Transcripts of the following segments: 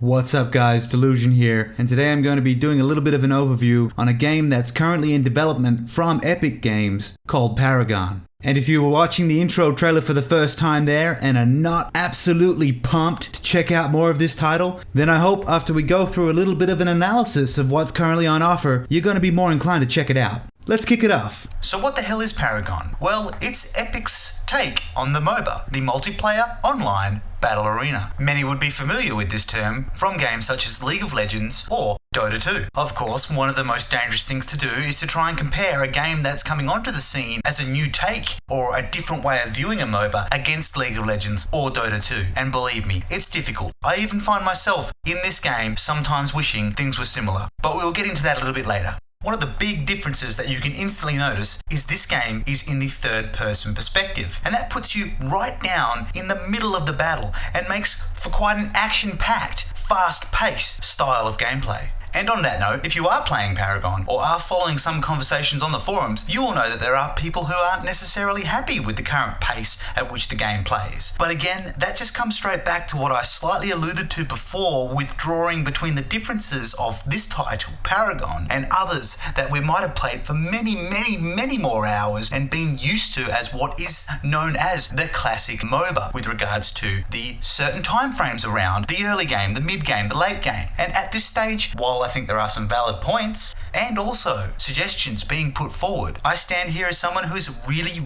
What's up guys, Delusion here, and today I'm going to be doing a little bit of an overview on a game that's currently in development from Epic Games called Paragon. And if you were watching the intro trailer for the first time there and are not absolutely pumped to check out more of this title, then I hope after we go through a little bit of an analysis of what's currently on offer, you're going to be more inclined to check it out. Let's kick it off. So what the hell is Paragon? Well, it's Epic's take on the MOBA, the multiplayer online battle arena. Many would be familiar with this term from games such as League of Legends or Dota 2. Of course, one of the most dangerous things to do is to try and compare a game that's coming onto the scene as a new take or a different way of viewing a MOBA against League of Legends or Dota 2. And believe me, it's difficult. I even find myself in this game sometimes wishing things were similar. But we'll get into that a little bit later. One of the big differences that you can instantly notice is this game is in the third-person perspective, and that puts you right down in the middle of the battle and makes for quite an action-packed, fast-paced style of gameplay. And on that note, if you are playing Paragon or are following some conversations on the forums, you will know that there are people who aren't necessarily happy with the current pace at which the game plays. But again, that just comes straight back to what I slightly alluded to before with drawing between the differences of this title, Paragon, and others that we might have played for many more hours and been used to as what is known as the classic MOBA with regards to the certain time frames around the early game, the mid game, the late game. And at this stage, while I think there are some valid points and also suggestions being put forward, I stand here as someone who's really,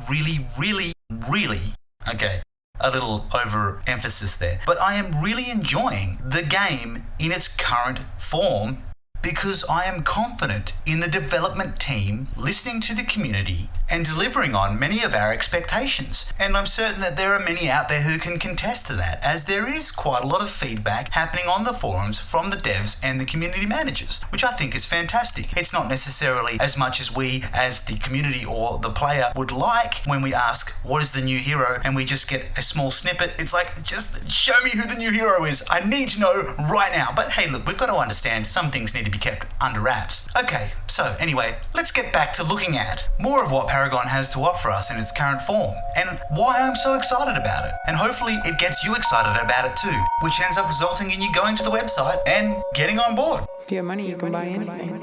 okay, a little overemphasis there, but I am really enjoying the game in its current form because I am confident in the development team listening to the community and delivering on many of our expectations. And I'm certain that there are many out there who can contest to that, as there is quite a lot of feedback happening on the forums from the devs and the community managers, which I think is fantastic. It's not necessarily as much as we, as the community or the player, would like when we ask, what is the new hero? And we just get a small snippet. It's like, just show me who the new hero is. I need to know right now. But hey, look, we've got to understand some things need to be kept under wraps. Okay, so anyway, let's get back to looking at more of what Paragon has to offer us in its current form and why I'm so excited about it. And hopefully it gets you excited about it too, which ends up resulting in you going to the website and getting on board. If you have money, you can buy anything.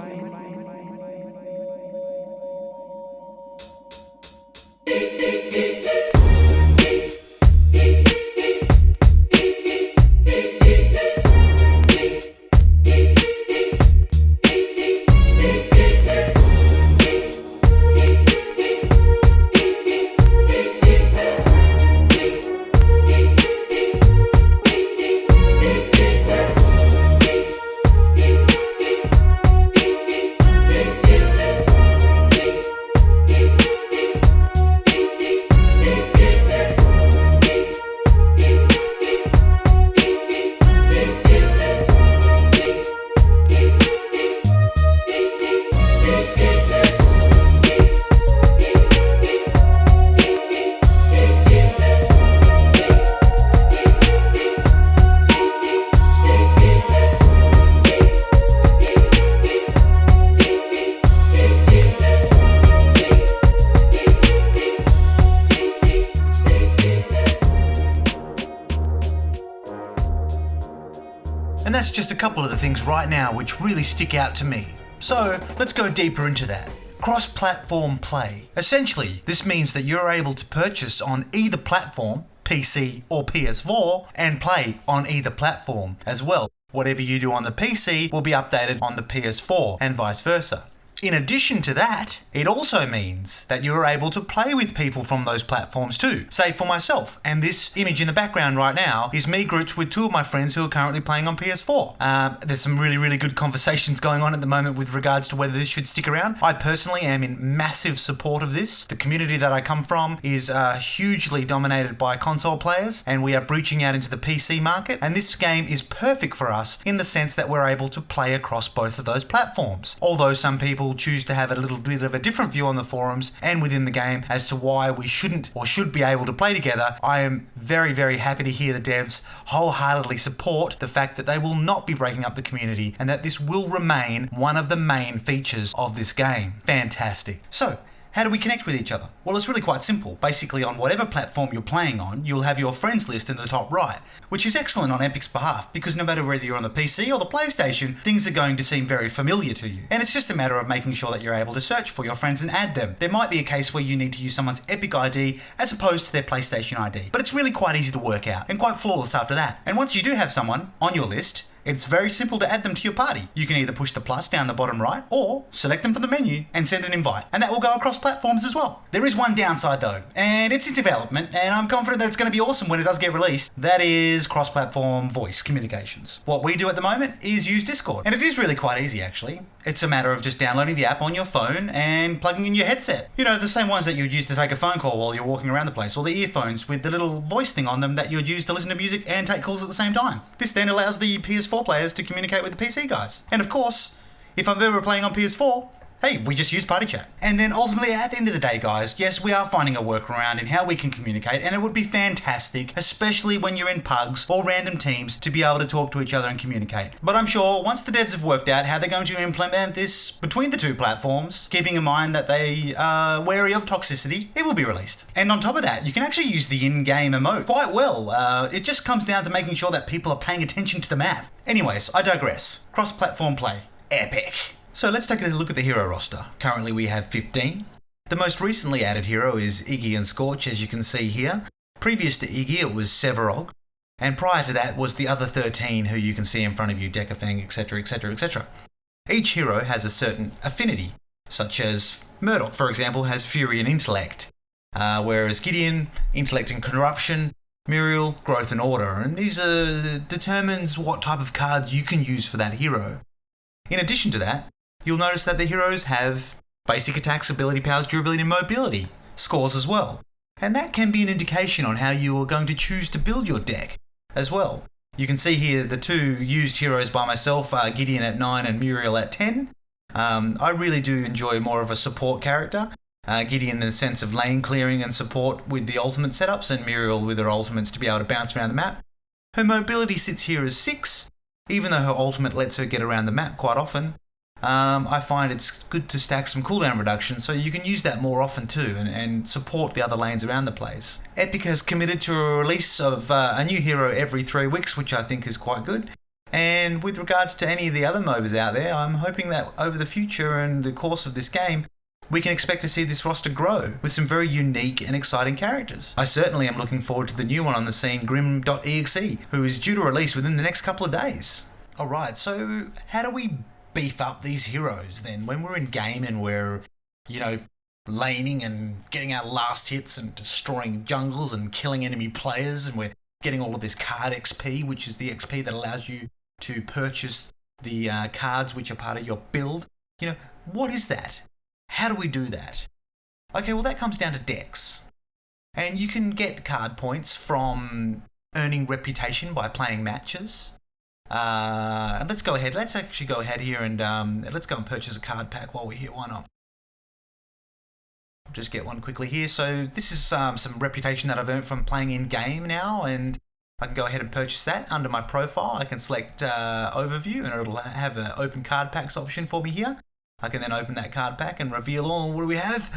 And that's just a couple of the things right now which really stick out to me. So let's go deeper into that. Cross-platform play. Essentially, this means that you're able to purchase on either platform, PC or PS4, and play on either platform as well. Whatever you do on the PC will be updated on the PS4 and vice versa. In addition to that, it also means that you're able to play with people from those platforms too. Say for myself, and this image in the background right now is me grouped with two of my friends who are currently playing on PS4. There's some really good conversations going on at the moment with regards to whether this should stick around. I personally am in massive support of this. The community that I come from is hugely dominated by console players, and we are breaching out into the PC market, and this game is perfect for us in the sense that we're able to play across both of those platforms. Although some people choose to have a little bit of a different view on the forums and within the game as to why we shouldn't or should be able to play together, I am very happy to hear the devs wholeheartedly support the fact that they will not be breaking up the community and that this will remain one of the main features of this game. Fantastic. So, How do we connect with each other? Well, it's really quite simple. Basically, on whatever platform you're playing on, you'll have your friends list in the top right, which is excellent on Epic's behalf, because no matter whether you're on the PC or the PlayStation, things are going to seem very familiar to you. And it's just a matter of making sure that you're able to search for your friends and add them. There might be a case where you need to use someone's Epic ID as opposed to their PlayStation ID, but it's really quite easy to work out, and quite flawless after that. And once you do have someone on your list, it's very simple to add them to your party. You can either push the plus down the bottom right, or select them from the menu and send an invite, and that will go across platforms as well. There is one downside though, and it's in development, and I'm confident that it's going to be awesome when it does get released. That is cross-platform voice communications. What we do at the moment is use Discord, and it is really quite easy actually. It's a matter of just downloading the app on your phone and plugging in your headset. You know, the same ones that you would use to take a phone call while you're walking around the place, or the earphones with the little voice thing on them that you would use to listen to music and take calls at the same time. This then allows the PS4 players to communicate with the PC guys. And of course, if I'm ever playing on PS4, hey, we just use Party Chat. And then ultimately, at the end of the day, guys, yes, we are finding a workaround in how we can communicate, and it would be fantastic, especially when you're in pugs or random teams, to be able to talk to each other and communicate. But I'm sure once the devs have worked out how they're going to implement this between the two platforms, keeping in mind that they are wary of toxicity, it will be released. And on top of that, you can actually use the in-game emote quite well. It just comes down to making sure that people are paying attention to the map. Anyways, I digress. Cross-platform play. Epic. So let's take a look at the hero roster. Currently we have 15. The most recently added hero is Iggy and Scorch, as you can see here. Previous to Iggy it was Severog, and prior to that was the other 13 who you can see in front of you, Decafang, etc, etc, etc. Each hero has a certain affinity, such as Murdoch, for example, has Fury and Intellect, whereas Gideon, Intellect and Corruption, Muriel, Growth and Order, and these determines what type of cards you can use for that hero. In addition to that, you'll notice that the heroes have basic attacks, ability powers, durability and mobility scores as well. And that can be an indication on how you are going to choose to build your deck as well. You can see here the two used heroes by myself, Gideon at 9 and Muriel at 10. I really do enjoy more of a support character. Gideon in the sense of lane clearing and support with the ultimate setups, and Muriel with her ultimates to be able to bounce around the map. Her mobility sits here as 6, even though her ultimate lets her get around the map quite often. I find it's good to stack some cooldown reduction, so you can use that more often too, and support the other lanes around the place. Epic has committed to a release of a new hero every 3 weeks, which I think is quite good. And with regards to any of the other MOBAs out there, I'm hoping that over the future and the course of this game, we can expect to see this roster grow with some very unique and exciting characters. I certainly am looking forward to the new one on the scene, Grim.exe, who is due to release within the next couple of days. Alright, so how do we beef up these heroes then when we're in game and we're, laning and getting our last hits and destroying jungles and killing enemy players, and we're getting all of this card XP, which is the XP that allows you to purchase the cards which are part of your build. What is that? How do we do that? Okay, well that comes down to decks. And you can get card points from earning reputation by playing matches. And let's actually go ahead here and let's go and purchase a card pack while we're here. Why not? I'll just get one quickly here. So this is some reputation that I've earned from playing in game now, and I can go ahead and purchase that under my profile. I can select overview, and it'll have an open card packs option for me here. I can then open that card pack and reveal all. What do we have?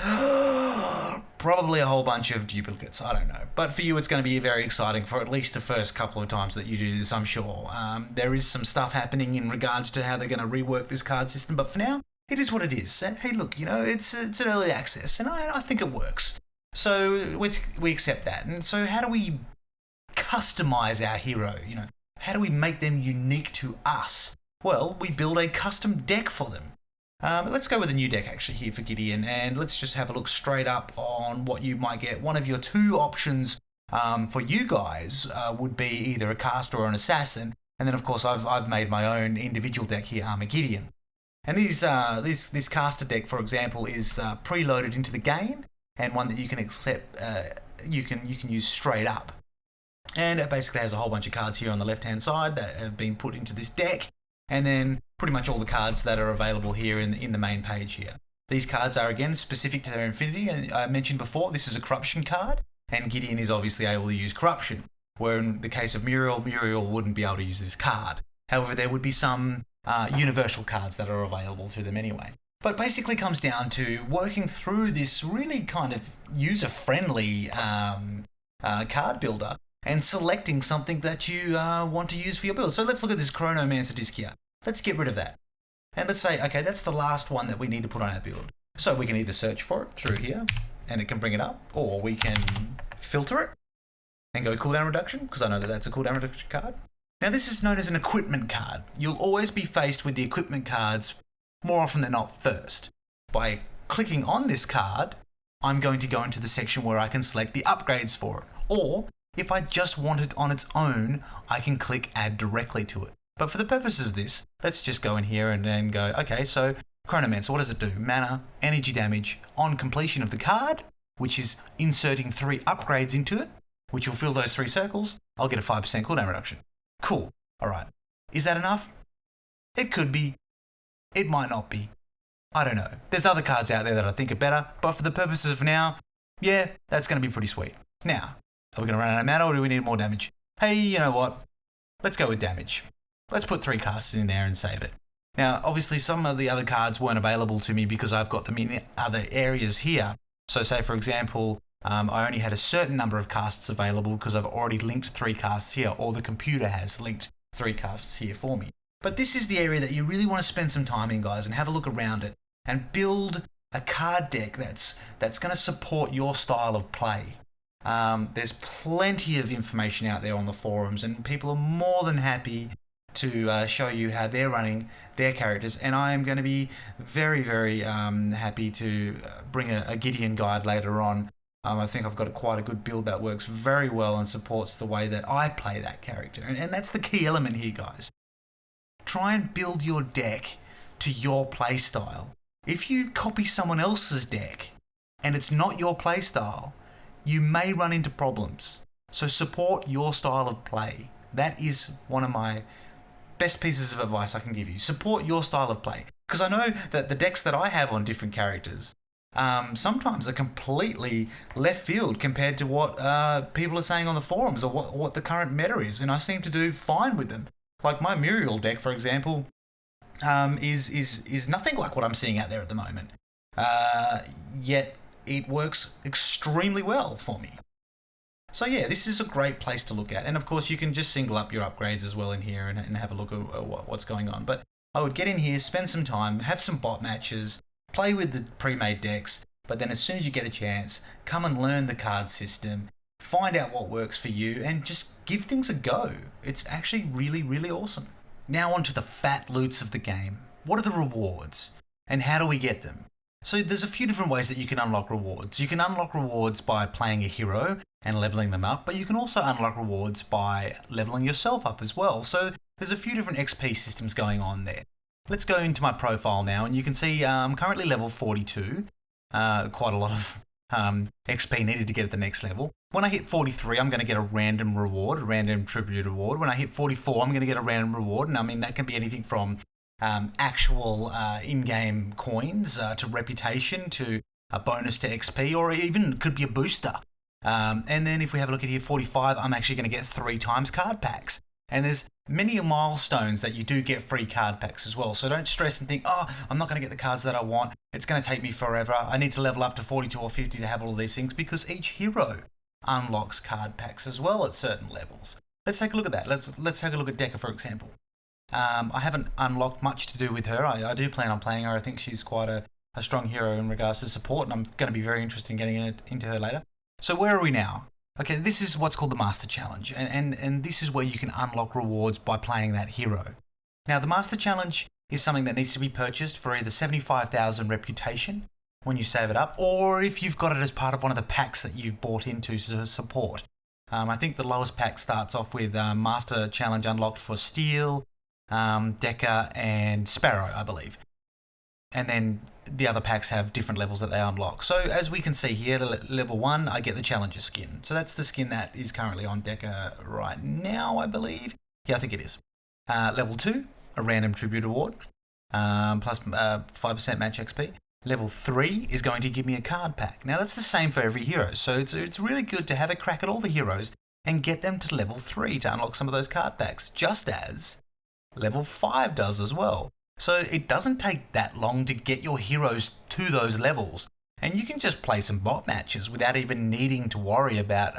Probably a whole bunch of duplicates. I don't know. But for you, it's going to be very exciting for at least the first couple of times that you do this, I'm sure. There is some stuff happening in regards to how they're going to rework this card system. But for now, it is what it is. And hey, look, it's an early access, and I think it works. So we accept that. And so how do we customize our hero? How do we make them unique to us? Well, we build a custom deck for them. Let's go with a new deck actually here for Gideon, and let's just have a look straight up on what you might get. One of your 2 options for you guys would be either a caster or an assassin, and then of course I've made my own individual deck here, Gideon. And this caster deck, for example, is preloaded into the game, and one that you can accept. You can use straight up, and it basically has a whole bunch of cards here on the left hand side that have been put into this deck. And then pretty much all the cards that are available here in the main page here. These cards are again specific to their affinity, and I mentioned before this is a corruption card, and Gideon is obviously able to use corruption, where in the case of Muriel wouldn't be able to use this card. However, there would be some universal cards that are available to them anyway. But basically comes down to working through this really kind of user-friendly card builder and selecting something that you want to use for your build. So let's look at this Chronomancer disc here. Let's get rid of that. And let's say, okay, that's the last one that we need to put on our build. So we can either search for it through here and it can bring it up, or we can filter it and go cooldown reduction, because I know that that's a cooldown reduction card. Now this is known as an equipment card. You'll always be faced with the equipment cards more often than not first. By clicking on this card, I'm going to go into the section where I can select the upgrades for it. Or if I just want it on its own, I can click add directly to it. But for the purposes of this, let's just go in here and then go, okay, so Chronomancer, what does it do? Mana, energy damage on completion of the card, which is inserting 3 upgrades into it, which will fill those 3 circles. I'll get a 5% cooldown reduction. Cool. All right. Is that enough? It could be. It might not be. I don't know. There's other cards out there that I think are better, but for the purposes of now, yeah, that's going to be pretty sweet. Now, are we going to run out of mana or do we need more damage? Hey, you know what? Let's go with damage. Let's put 3 casts in there and save it. Now, obviously, some of the other cards weren't available to me because I've got them in other areas here. So say, for example, I only had a certain number of casts available because I've already linked 3 casts here, or the computer has linked 3 casts here for me. But this is the area that you really want to spend some time in, guys, and have a look around it and build a card deck that's going to support your style of play. There's plenty of information out there on the forums, and people are more than happy to show you how they're running their characters, and I am going to be very, very happy to bring a Gideon guide later on. I think I've got quite a good build that works very well and supports the way that I play that character, and that's the key element here, guys. Try and build your deck to your play style. If you copy someone else's deck and it's not your play style, you may run into problems. So support your style of play. That is one of my best pieces of advice I can give you. Support your style of play. Because I know that the decks that I have on different characters sometimes are completely left field compared to what people are saying on the forums or what the current meta is, and I seem to do fine with them. Like my Muriel deck, for example, is nothing like what I'm seeing out there at the moment. Yet it works extremely well for me. So yeah, this is a great place to look at. And of course, you can just single up your upgrades as well in here and have a look at what's going on. But I would get in here, spend some time, have some bot matches, play with the pre-made decks, but then as soon as you get a chance, come and learn the card system, find out what works for you, and just give things a go. It's actually really, really awesome. Now on to the fat loots of the game. What are the rewards? And how do we get them? So there's a few different ways that you can unlock rewards. You can unlock rewards by playing a hero and leveling them up, but you can also unlock rewards by leveling yourself up as well. So there's a few different XP systems going on there. Let's go into my profile now, and you can see I'm currently level 42. Quite a lot of XP needed to get at the next level. When I hit 43, I'm going to get a random reward, a random tribute reward. When I hit 44, I'm going to get a random reward, and I mean that can be anything from actual in-game coins to reputation to a bonus to XP, or even could be a booster. And then if we have a look at here, 45, I'm actually going to get 3 times card packs. And there's many milestones that you do get free card packs as well. So don't stress and think, oh, I'm not going to get the cards that I want. It's going to take me forever. I need to level up to 42 or 50 to have all of these things, because each hero unlocks card packs as well at certain levels. Let's take a look at that. Let's take a look at Deca, for example. I haven't unlocked much to do with her. I do plan on playing her. I think she's quite a strong hero in regards to support, and I'm going to be very interested in getting into her later. So where are we now? Okay, this is what's called the Master Challenge, and this is where you can unlock rewards by playing that hero. Now, the Master Challenge is something that needs to be purchased for either 75,000 reputation when you save it up, or if you've got it as part of one of the packs that you've bought into to support. I think the lowest pack starts off with Master Challenge unlocked for Steel, Deca, and Sparrow, I believe. And then the other packs have different levels that they unlock. So as we can see here, level 1, I get the Challenger skin. So that's the skin that is currently on Deca right now, I believe. Yeah, I think it is. Level 2, a random tribute award, plus 5% match XP. Level 3 is going to give me a card pack. Now that's the same for every hero. So it's really good to have a crack at all the heroes and get them to level 3 to unlock some of those card packs, just as level 5 does as well. So it doesn't take that long to get your heroes to those levels. And you can just play some bot matches without even needing to worry about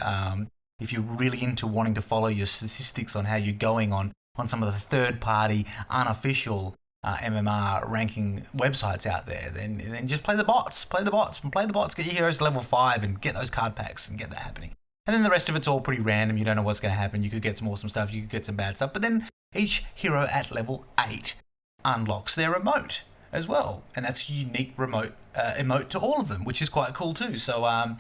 if you're really into wanting to follow your statistics on how you're going on some of the third-party, unofficial MMR ranking websites out there. Then just play the bots, get your heroes to level 5 and get those card packs and get that happening. And then the rest of it's all pretty random. You don't know what's going to happen. You could get some awesome stuff, you could get some bad stuff. But then each hero at level 8 unlocks their emote as well, and that's a unique emote to all of them, which is quite cool too. So I've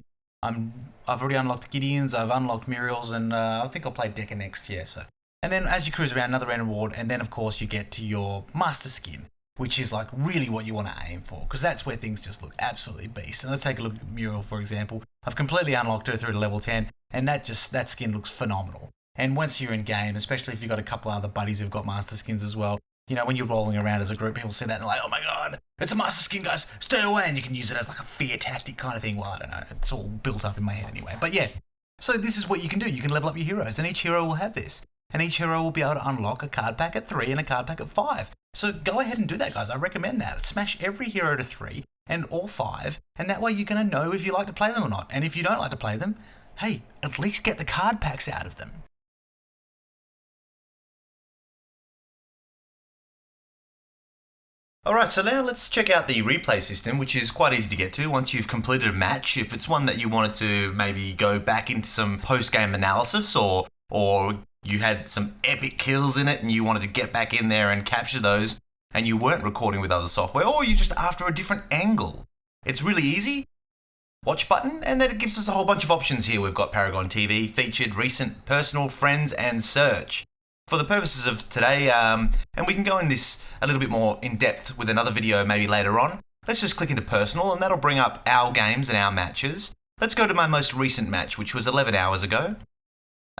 already unlocked Gideon's, I've unlocked Muriel's, and I think I'll play Decker next year. So, and then as you cruise around, another random reward, and then of course you get to your master skin, which is like really what you want to aim for, because that's where things just look absolutely beast. And let's take a look at Muriel, for example. I've completely unlocked her through to level 10, and that skin looks phenomenal. And once you're in game, especially if you've got a couple of other buddies who've got master skins as well, you know, when you're rolling around as a group, people see that and they're like, oh my god, it's a master skin, guys, stay away. And you can use it as like a fear tactic kind of thing. Well, I don't know, it's all built up in my head anyway. But yeah, so this is what you can do. You can level up your heroes, and each hero will have this. And each hero will be able to unlock a card pack at 3 and a card pack at 5. So go ahead and do that, guys. I recommend that. Smash every hero to 3 and all 5, and that way you're going to know if you like to play them or not. And if you don't like to play them, hey, at least get the card packs out of them. Alright, so now let's check out the replay system, which is quite easy to get to once you've completed a match. If it's one that you wanted to maybe go back into some post-game analysis, or you had some epic kills in it and you wanted to get back in there and capture those, and you weren't recording with other software, or you're just after a different angle. It's really easy. Watch button, and then it gives us a whole bunch of options here. We've got Paragon TV, featured, recent, personal, friends, and search. For the purposes of today, and we can go in this a little bit more in depth with another video maybe later on, let's just click into personal, and that'll bring up our games and our matches. Let's go to my most recent match, which was 11 hours ago.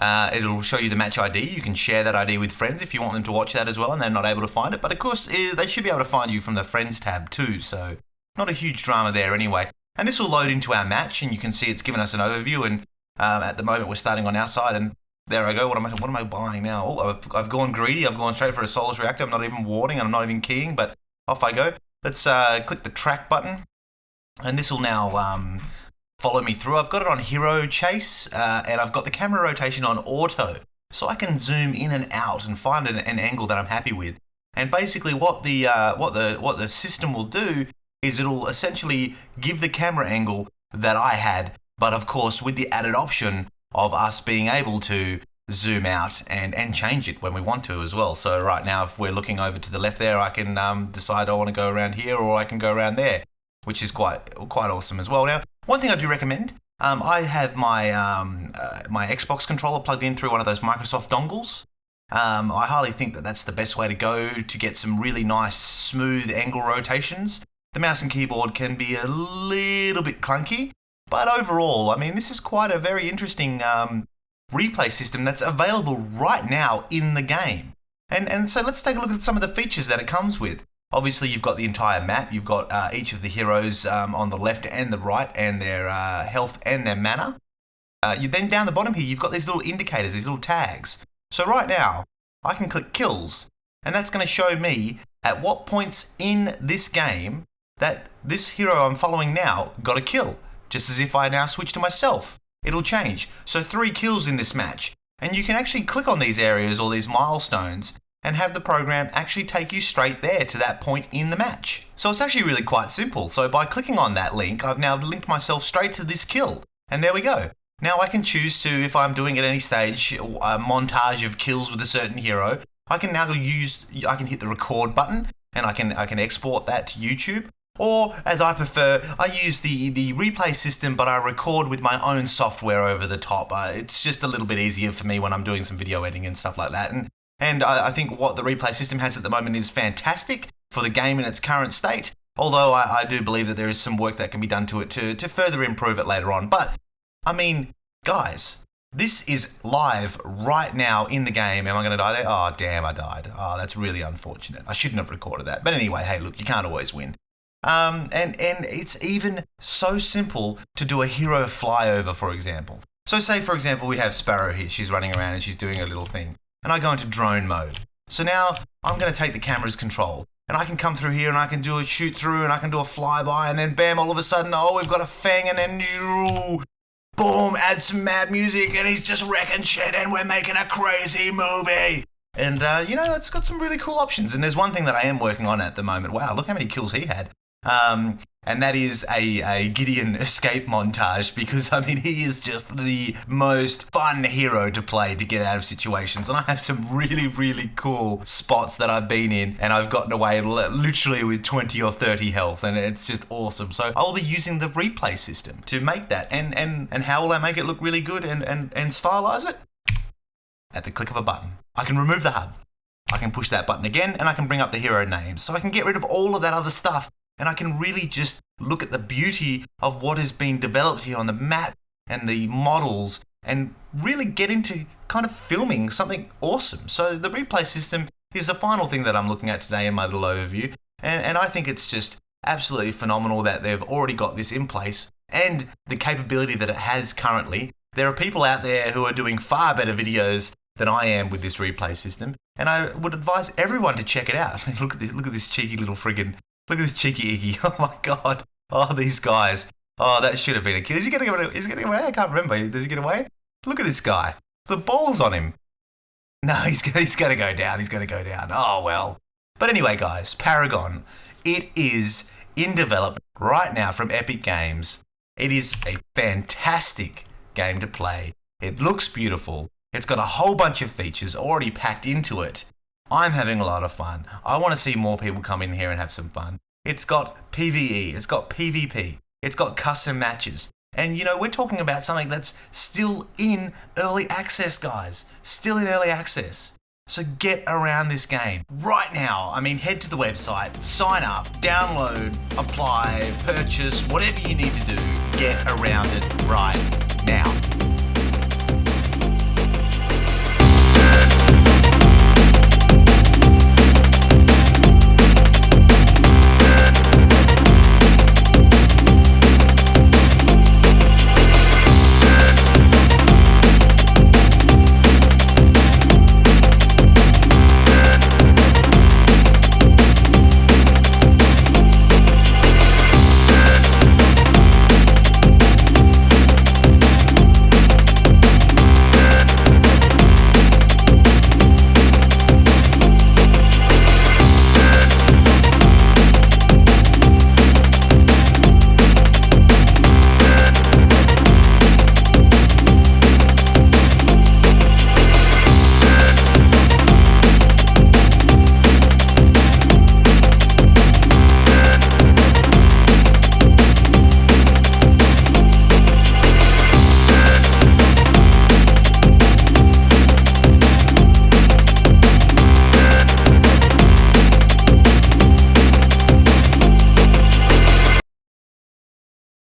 It'll show you the match ID. You can share that ID with friends if you want them to watch that as well and they're not able to find it. But of course, they should be able to find you from the Friends tab too, so not a huge drama there anyway. And this will load into our match, and you can see it's given us an overview, and at the moment we're starting on our side, and there I go. What am I buying now? Oh, I've gone greedy. I've gone straight for a Solus Reactor. I'm not even warding, and I'm not even keying, but off I go. Let's click the track button, and this will now follow me through. I've got it on Hero Chase, and I've got the camera rotation on Auto, so I can zoom in and out and find an angle that I'm happy with. And basically, what the system will do is it'll essentially give the camera angle that I had, but of course with the added option of us being able to zoom out and change it when we want to as well. So right now, if we're looking over to the left there, I can decide I want to go around here, or I can go around there, which is quite awesome as well. Now, one thing I do recommend, I have my my Xbox controller plugged in through one of those Microsoft dongles. I highly think that that's the best way to go to get some really nice smooth angle rotations. The mouse and keyboard can be a little bit clunky, but overall, I mean, this is quite a very interesting replay system that's available right now in the game. And so let's take a look at some of the features that it comes with. Obviously, you've got the entire map. You've got each of the heroes on the left and the right, and their health and their mana. Then down the bottom here, you've got these little indicators, these little tags. So right now, I can click kills, and that's going to show me at what points in this game that this hero I'm following now got a kill. Just as if I now switch to myself, it'll change. So 3 kills in this match. And you can actually click on these areas or these milestones and have the program actually take you straight there to that point in the match. So it's actually really quite simple. So by clicking on that link, I've now linked myself straight to this kill. And there we go. Now I can choose to, if I'm doing at any stage a montage of kills with a certain hero, I can hit the record button and I can export that to YouTube. Or, as I prefer, I use the replay system, but I record with my own software over the top. It's just a little bit easier for me when I'm doing some video editing and stuff like that. And I think what the replay system has at the moment is fantastic for the game in its current state, although I do believe that there is some work that can be done to it to further improve it later on. But, I mean, guys, this is live right now in the game. Am I going to die there? Oh, damn, I died. Oh, that's really unfortunate. I shouldn't have recorded that. But anyway, hey, look, you can't always win. And it's even so simple to do a hero flyover, for example. So say, for example, we have Sparrow here. She's running around and she's doing a little thing. And I go into drone mode. So now I'm going to take the camera's control. And I can come through here and I can do a shoot through and I can do a flyby and then bam, all of a sudden, oh, we've got a fang and then boom, add some mad music and he's just wrecking shit and we're making a crazy movie. And, it's got some really cool options. And there's one thing that I am working on at the moment. Wow, look how many kills he had. And that is a Gideon escape montage because, he is just the most fun hero to play to get out of situations. And I have some really, really cool spots that I've been in and I've gotten away literally with 20 or 30 health and it's just awesome. So I'll be using the replay system to make that. And how will I make it look really good and stylize it? At the click of a button. I can remove the HUD. I can push that button again and I can bring up the hero names. So I can get rid of all of that other stuff. And I can really just look at the beauty of what has been developed here on the map and the models and really get into kind of filming something awesome. So the replay system is the final thing that I'm looking at today in my little overview. And I think it's just absolutely phenomenal that they've already got this in place and the capability that it has currently. There are people out there who are doing far better videos than I am with this replay system. And I would advise everyone to check it out. Look at this cheeky little friggin'... Look at this cheeky Iggy. Oh my god. Oh, these guys. Oh, that should have been a kill. Is he going to get away? I can't remember. Does he get away? Look at this guy. The ball's on him. No, he's going to go down. He's going to go down. Oh, well. But anyway, guys, Paragon. It is in development right now from Epic Games. It is a fantastic game to play. It looks beautiful. It's got a whole bunch of features already packed into it. I'm having a lot of fun. I want to see more people come in here and have some fun. It's got PvE, it's got PvP, it's got custom matches. And we're talking about something that's still in early access, guys. Still in early access. So get around this game right now. Head to the website, sign up, download, apply, purchase, whatever you need to do. Get around it right now.